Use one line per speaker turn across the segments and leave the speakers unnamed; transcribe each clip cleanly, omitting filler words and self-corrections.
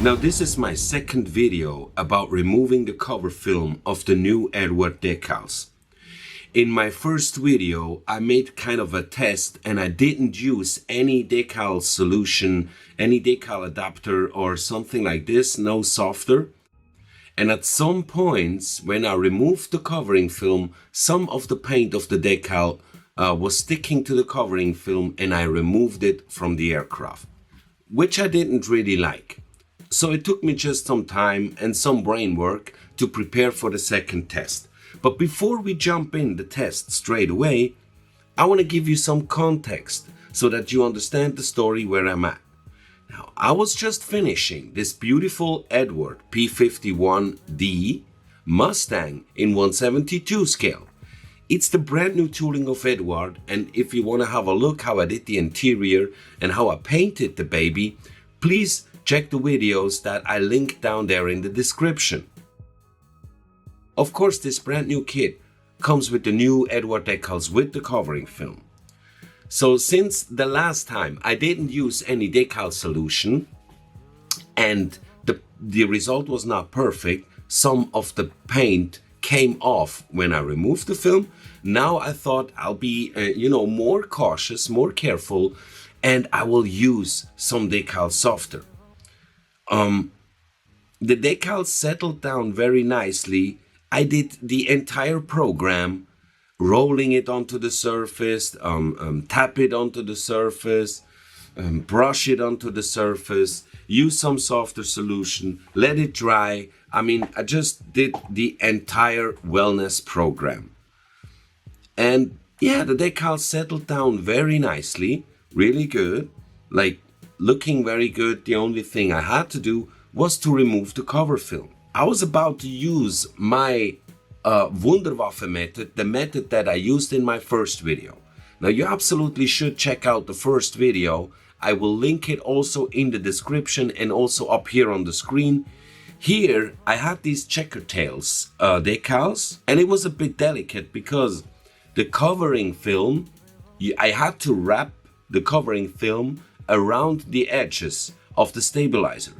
Now this is my second video about removing the cover film of the new EDUARD Decals. In my first video I made kind of a test and I didn't use any decal solution, any decal adapter or something like this, no softer. And at some points when I removed the covering film, some of the paint of the decal was sticking to the covering film and I removed it from the aircraft, which I didn't really like. So it took me just some time and some brain work to prepare for the second test. But before we jump in the test straight away, I want to give you some context so that you understand the story where I'm at. Now, I was just finishing this beautiful EDUARD P51D Mustang in 1/72 scale. It's the brand new tooling of EDUARD, and if you want to have a look how I did the interior and how I painted the baby, please check the videos that I link down there in the description. Of course, this brand new kit comes with the new EDUARD Decals with the covering film. So since the last time I didn't use any decal solution and the result was not perfect, some of the paint came off when I removed the film. Now I thought I'll be more cautious, more careful, and I will use some decal softer. The decals settled down very nicely. I did the entire program, rolling it onto the surface, tap it onto the surface, brush it onto the surface, use some softer solution, let it dry. I mean, I just did the entire wellness program. And yeah, the decals settled down very nicely, really good, like looking very good. The only thing I had to do was to remove the cover film. I was about to use my Wunderwaffe method, the method that I used in my first video. Now you absolutely should check out the first video. I will link it also in the description and also up here on the screen. Here I had these checker tails decals, and it was a bit delicate because the covering film, I had to wrap the covering film around the edges of the stabilizer.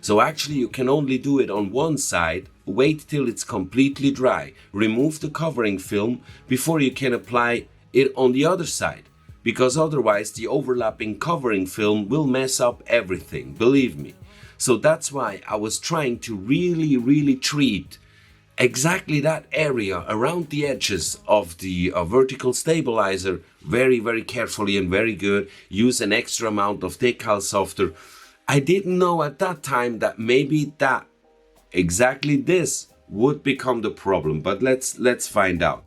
So actually you can only do it on one side, wait till it's completely dry, remove the covering film before you can apply it on the other side, because otherwise the overlapping covering film will mess up everything, believe me. So that's why I was trying to really treat exactly that area around the edges of the vertical stabilizer very carefully and very good. Use an extra amount of decal softer. I didn't know at that time that maybe exactly this would become the problem, but let's find out.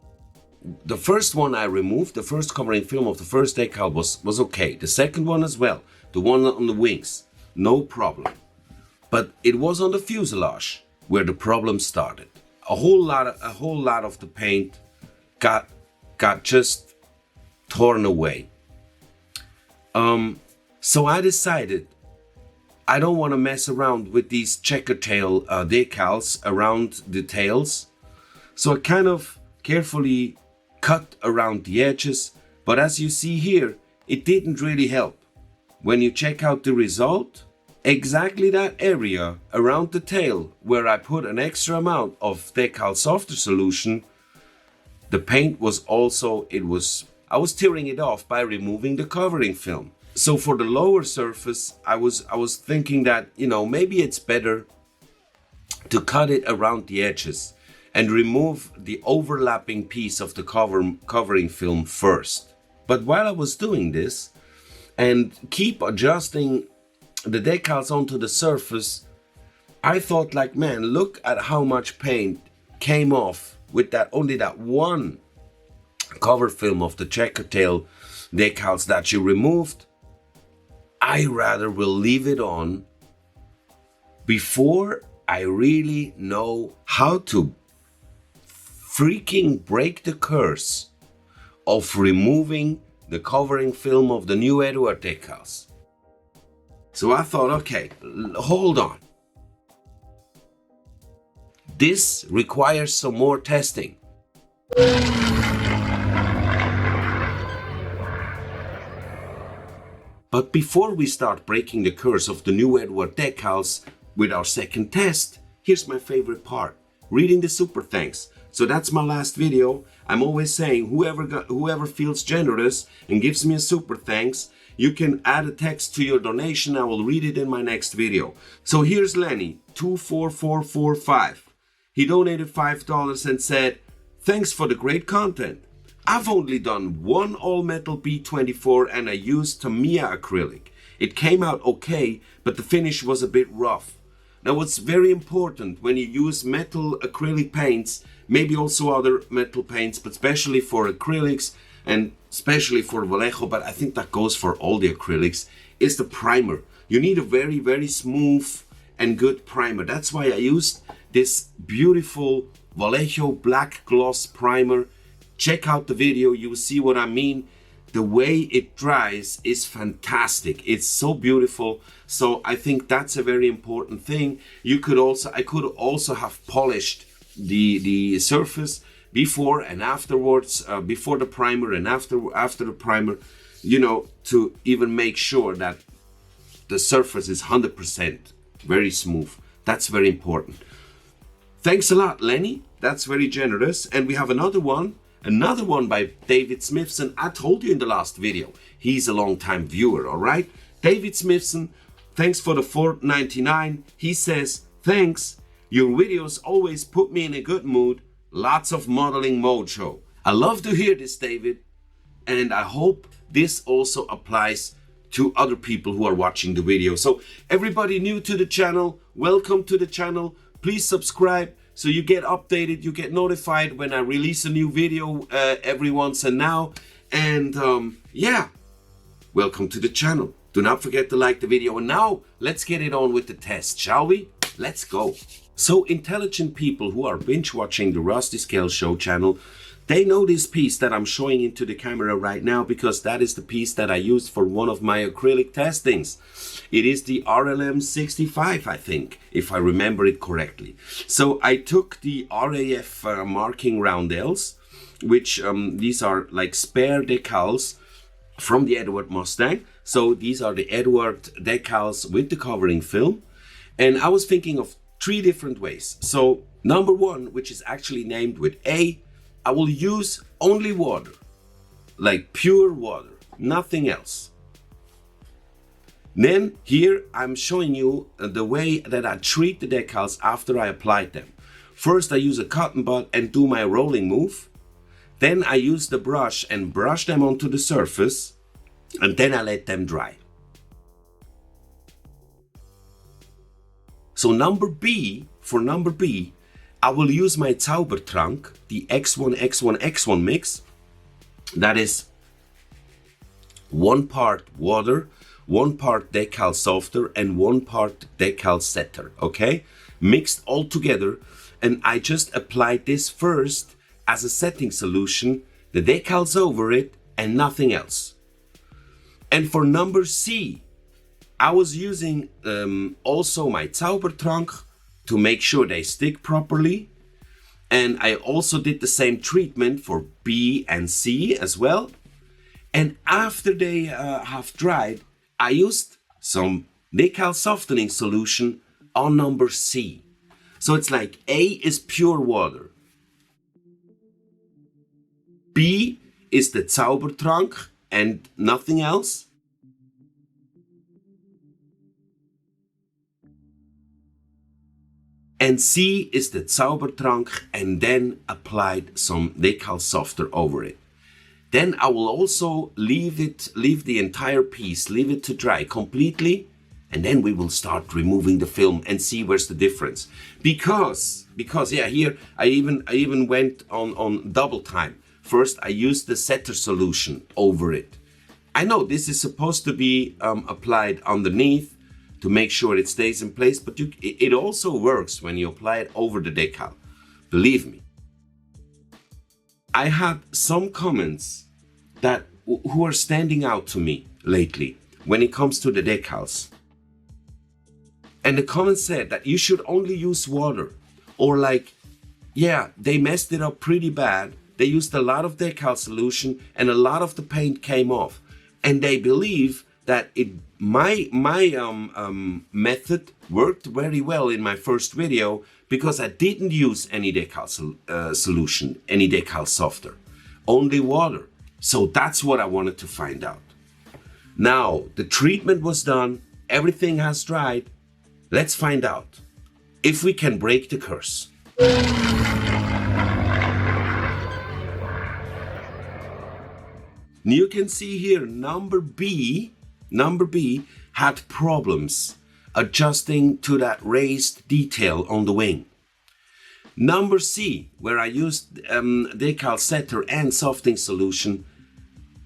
The first one I removed, the first covering film of the first decal was okay. The second one as well, the one on the wings, no problem. But it was on the fuselage where the problem started. A whole lot of the paint got just torn away. So I decided I don't want to mess around with these checker tail decals around the tails. So I kind of carefully cut around the edges, but as you see here, it didn't really help. When you check out the result, exactly that area around the tail where I put an extra amount of decal softer solution, the paint was also, I was tearing it off by removing the covering film. So for the lower surface, I was thinking that, maybe it's better to cut it around the edges and remove the overlapping piece of the covering film first. But while I was doing this and keep adjusting the decals onto the surface, I thought like, man, look at how much paint came off with only that one cover film of the checker tail decals that you removed. I rather will leave it on before I really know how to freaking break the curse of removing the covering film of the new EDUARD Decals. So I thought, okay, hold on. This requires some more testing. But before we start breaking the curse of the new EDUARD Decals, with our second test. Here's my favorite part, reading the super thanks. So that's my last video. I'm always saying whoever feels generous and gives me a super thanks, you can add a text to your donation. I will read it in my next video. So here's Lenny, 24445. He donated $5 and said, thanks for the great content. I've only done one all metal B24 and I used Tamiya acrylic. It came out okay, but the finish was a bit rough. Now what's very important when you use metal acrylic paints, maybe also other metal paints, but especially for acrylics and especially for Vallejo, but I think that goes for all the acrylics, is the primer. You need a very, very smooth and good primer. That's why I used this beautiful Vallejo black gloss primer. Check out the video, you will see what I mean. The way it dries is fantastic. It's so beautiful. So I think that's a very important thing. I could also have polished the surface before and afterwards, before the primer and after the primer, you know, to even make sure that the surface is 100% very smooth. That's very important. Thanks a lot, Lenny. That's very generous. And we have another one by David Smithson. I told you in the last video, he's a long-time viewer, all right? David Smithson, thanks for the $4.99. He says, thanks. Your videos always put me in a good mood. Lots of modeling mojo. I love to hear this, David. And I hope this also applies to other people who are watching the video. So everybody new to the channel, welcome to the channel. Please subscribe so you get updated, you get notified when I release a new video every once and now. And yeah, welcome to the channel. Do not forget to like the video. And now let's get it on with the test, shall we? Let's go. So intelligent people who are binge watching the Rusty Scale Show channel, they know this piece that I'm showing into the camera right now, because that is the piece that I used for one of my acrylic testings. It is the RLM 65, I think, if I remember it correctly. So I took the RAF marking roundels, which these are like spare decals from the Eduard Mustang. So these are the Eduard decals with the covering film. And I was thinking of 3 different ways. So number 1, which is actually named with A, I will use only water, like pure water, nothing else. Then here I'm showing you the way that I treat the decals after I applied them. First I use a cotton bud and do my rolling move. Then I use the brush and brush them onto the surface, and then I let them dry. So for number B, I will use my Zaubertrank, the X1 mix. That is 1 part water, 1 part decal softer, and 1 part decal setter, okay? Mixed all together, and I just applied this first as a setting solution, the decals over it, and nothing else. And for number C, I was using also my Zaubertrank to make sure they stick properly. And I also did the same treatment for B and C as well. And after they have dried, I used some decal softening solution on number C. So it's like A is pure water. B is the Zaubertrank and nothing else. And C is the Zaubertrank, and then applied some decal softer over it. Then I will also leave the entire piece, leave it to dry completely, and then we will start removing the film and see where's the difference. Because yeah, here I even went on double time. First I used the setter solution over it. I know this is supposed to be applied underneath to make sure it stays in place, but it also works when you apply it over the decal. Believe me. I had some comments who are standing out to me lately when it comes to the decals. And the comment said that you should only use water, or like, yeah, they messed it up pretty bad. They used a lot of decal solution and a lot of the paint came off. And they believe that my method worked very well in my first video because I didn't use any decal solution, any decal software, only water. So that's what I wanted to find out. Now the treatment was done, everything has dried. Let's find out if we can break the curse. You can see here number B had problems adjusting to that raised detail on the wing. Number C, where I used decal setter and softening solution,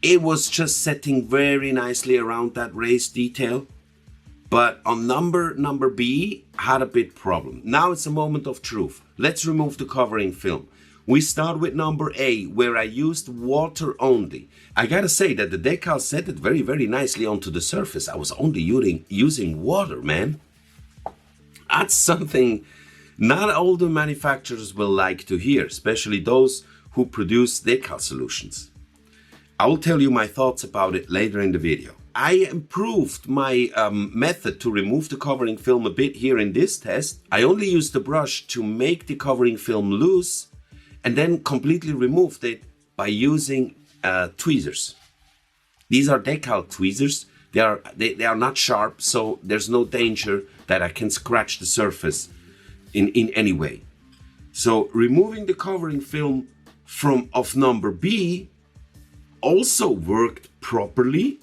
it was just setting very nicely around that raised detail. But on number B had a bit problem. Now it's a moment of truth. Let's remove the covering film. We start with number A, where I used water only. I gotta say that the decal set it very, very nicely onto the surface. I was only using water, man. That's something not all the manufacturers will like to hear, especially those who produce decal solutions. I will tell you my thoughts about it later in the video. I improved my method to remove the covering film a bit here in this test. I only used the brush to make the covering film loose and then completely removed it by using tweezers. These are decal tweezers. They are not sharp, so there's no danger that I can scratch the surface in any way. So removing the covering film of number B also worked properly,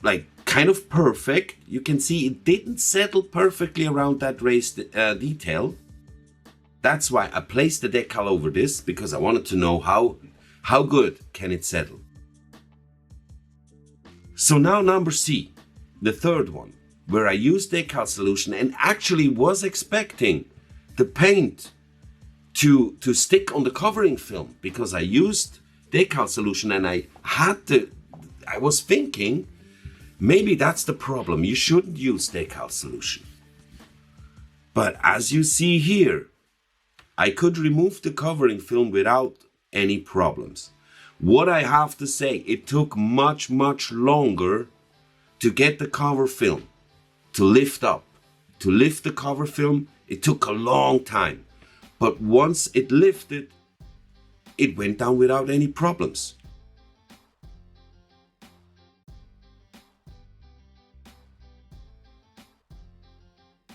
like kind of perfect. You can see it didn't settle perfectly around that raised detail. That's why I placed the decal over this, because I wanted to know how good can it settle. So now number C, the third one, where I used decal solution and actually was expecting the paint to stick on the covering film, because I used decal solution and I was thinking, maybe that's the problem. You shouldn't use decal solution. But as you see here, I could remove the covering film without any problems. What I have to say, it took much, much longer to get the cover film to lift up. To lift the cover film, it took a long time. But once it lifted, it went down without any problems.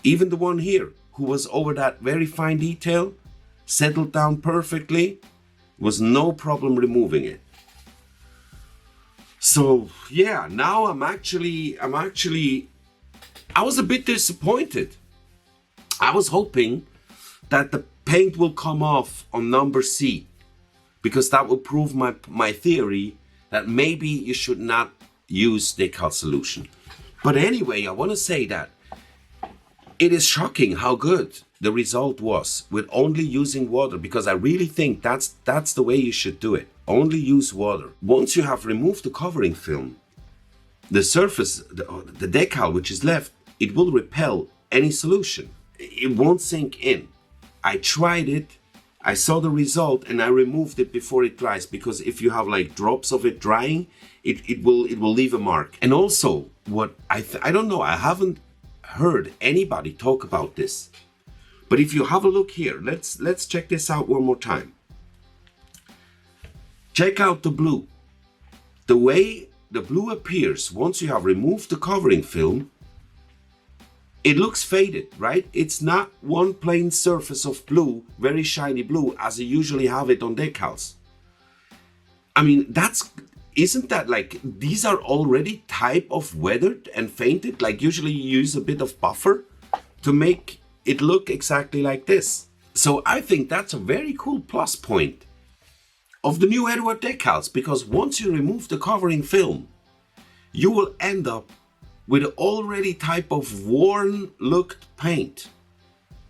Even the one here, who was over that very fine detail, settled down perfectly, was no problem removing it. So yeah, now I was a bit disappointed. I was hoping that the paint will come off on number C, because that will prove my theory that maybe you should not use decal solution. But anyway, I want to say that it is shocking how good the result was with only using water, because I really think that's the way you should do it. Only use water. Once you have removed the covering film, the surface, the decal which is left, it will repel any solution. It won't sink in. I tried it, I saw the result, and I removed it before it dries, because if you have like drops of it drying, it will leave a mark. And also, what I don't know, I haven't heard anybody talk about this. But if you have a look here, let's check this out one more time. Check out the blue. The way the blue appears once you have removed the covering film, it looks faded, right? It's not one plain surface of blue, very shiny blue, as you usually have it on decals. I mean, isn't that like, these are already type of weathered and fainted? Like usually you use a bit of buffer to make it look exactly like this. So I think that's a very cool plus point of the new EDUARD decals, because once you remove the covering film, you will end up with already type of worn looked paint.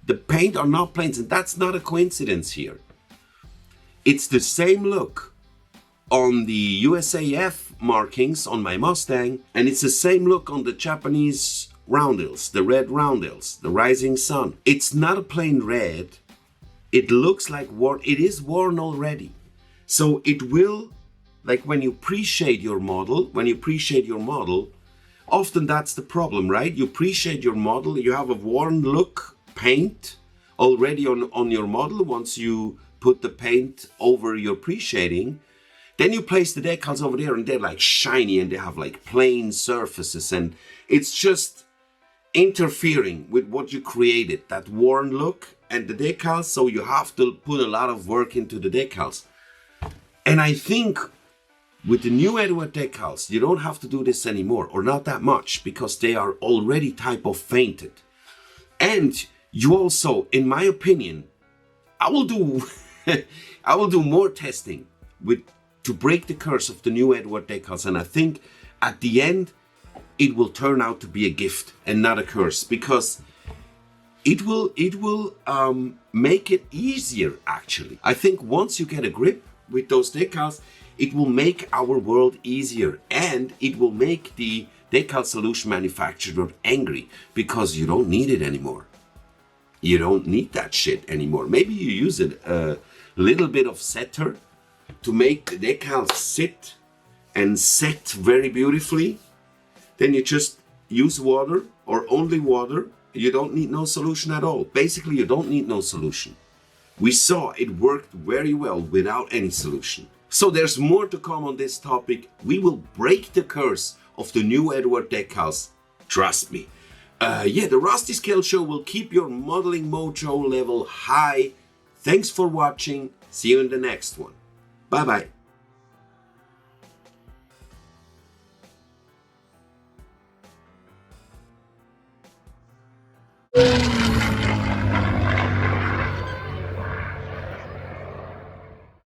The paint are not plains, and that's not a coincidence here. It's the same look on the USAF markings on my Mustang, and it's the same look on the Japanese roundels, the red roundels, the rising sun. It's not a plain red. It looks like worn. It is worn already. So it will, like when you pre-shade your model, Often that's the problem, right? You appreciate your model, you have a worn look paint already on your model. Once you put the paint over your appreciating, then you place the decals over there and they're like shiny and they have like plain surfaces, and it's just interfering with what you created, that worn look and the decals. So you have to put a lot of work into the decals. And I think with the new EDUARD decals, you don't have to do this anymore, or not that much, because they are already type of painted. And you also, in my opinion, I will do I will do more testing to break the curse of the new EDUARD decals, and I think at the end it will turn out to be a gift and not a curse, because it will make it easier. Actually, I think once you get a grip with those decals, it will make our world easier, and it will make the decal solution manufacturer angry, because you don't need it anymore. You don't need that shit anymore. Maybe you use a little bit of setter to make the decals sit and set very beautifully. Then you just use water, or only water. You don't need no solution at all. Basically, you don't need no solution. We saw it worked very well without any solution. So there's more to come on this topic. We will break the curse of the new EDUARD decals. Trust me. The Rusty Scale Show will keep your modeling mojo level high. Thanks for watching. See you in the next one. Bye bye.